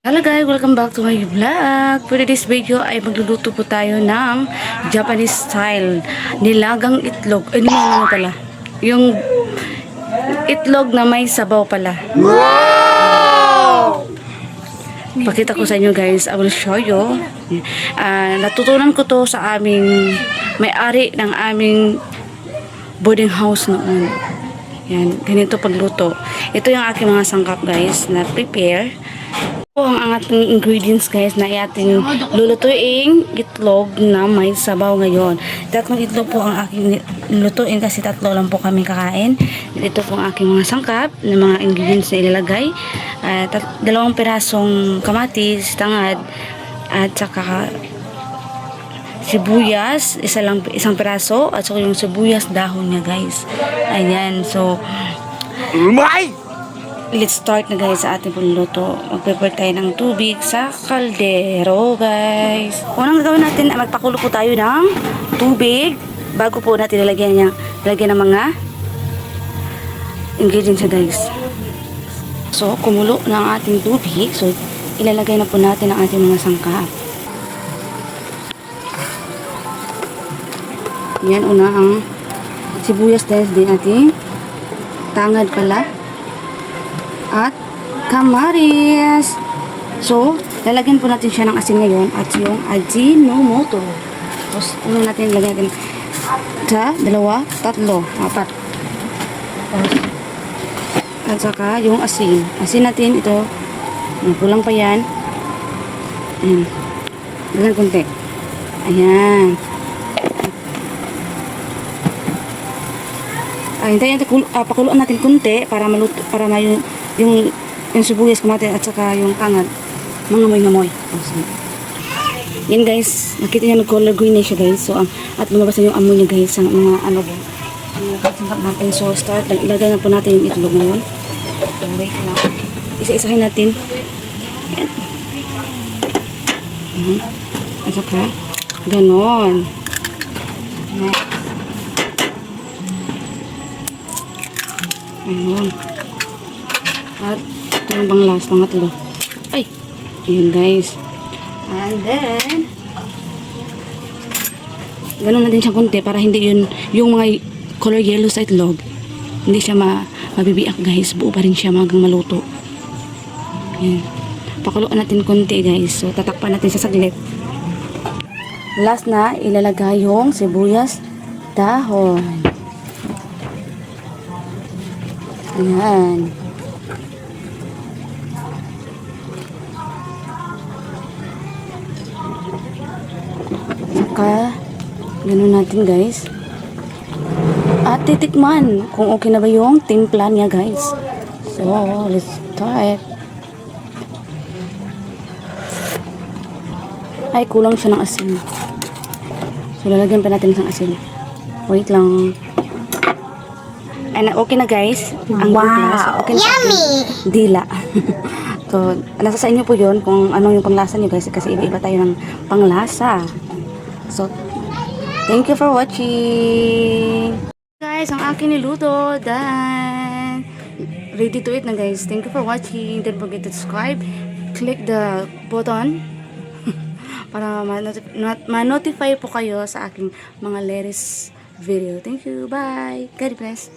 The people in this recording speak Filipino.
Hello guys, welcome back to my vlog. For this video ay magluluto po tayo ng Japanese style nilagang itlog. Ano pala? Yung itlog na may sabaw pala. Wow! Pakita ko sa inyo guys. I will show you. Natutunan ko to sa aming may-ari ng aming boarding house noon. Yan, ganito pagluto. Ito yung aking mga sangkap guys na prepare. Ito ang ating ingredients guys na ating lulutuin itlog na may sabaw ngayon. Tatlong itlog po ang aking lutuin kasi tatlo lang po kami kakain. Ito po ang aking mga sangkap na mga ingredients na ilalagay. Dalawang pirasong kamatis, tangad, at saka sibuyas, isang piraso, at saka yung sibuyas dahon niya guys. Ayan, so let's start na guys sa ating pagluluto. Mag-prepare tayo ng tubig sa kaldero guys. Unang gagawin natin, magpakulo po tayo ng tubig bago po natin lalagyan ng mga ingredients guys. So kumulo na ang ating tubig. So ilalagay na po natin ang ating mga sangkap. Yan, una ang sibuyas guys, din ating tangad pala at kamaris. So, lalagyan po natin siya ng asin ngayon at yung Ajinomoto. Tapos, natin lagyan natin sa 2, 3, 4. At saka yung asin. Asin natin ito. Kulang pa yan. Ayan. Lagyan konti. Ayan. Hintayin natin, pakuluan natin konti para maluto, para yung sibuyas, kamatis at saka yung tangad mangamoy-ngamoy. Yan guys, nakita niyo nag-color green na siya guys. So at lumabas na yung amoy niya guys sa mga ano po. Sangkap natin. So start, ilagay na po natin yung itlog ngayon. So wait lang. Isa-isahin natin. Yan. At saka ganon. Next. Ayun. At ito yung bang last, pangatlo. Ay! Ayun guys. And then ganun natin siyang konti para hindi yun, yung mga color yellow sa itlog, hindi siya mabibiak guys. Buo pa rin siya hanggang maluto. Ayun. Pakuluan natin konti guys. So tatakpan natin sa saglit. Last na, ilalagay yung sibuyas dahon. Ayan. Saka, ganun natin guys. At titikman kung okay na ba yung timpla niya guys. So, let's start. Ay, kulang siya ng asin. So, lalagyan pa natin ng asin. Wait lang. And okay na guys. Ang wow! Okay na. Yummy! Dila. So, nasa sa inyo po yun kung ano yung panglasa nyo guys. Kasi iba-iba tayo ng panglasa. So, thank you for watching. Guys, ang aking niluto. Done. Ready to eat na guys. Thank you for watching. Don't forget to subscribe. Click the button para ma-notify po kayo sa aking mga latest video. Thank you. Bye. God bless.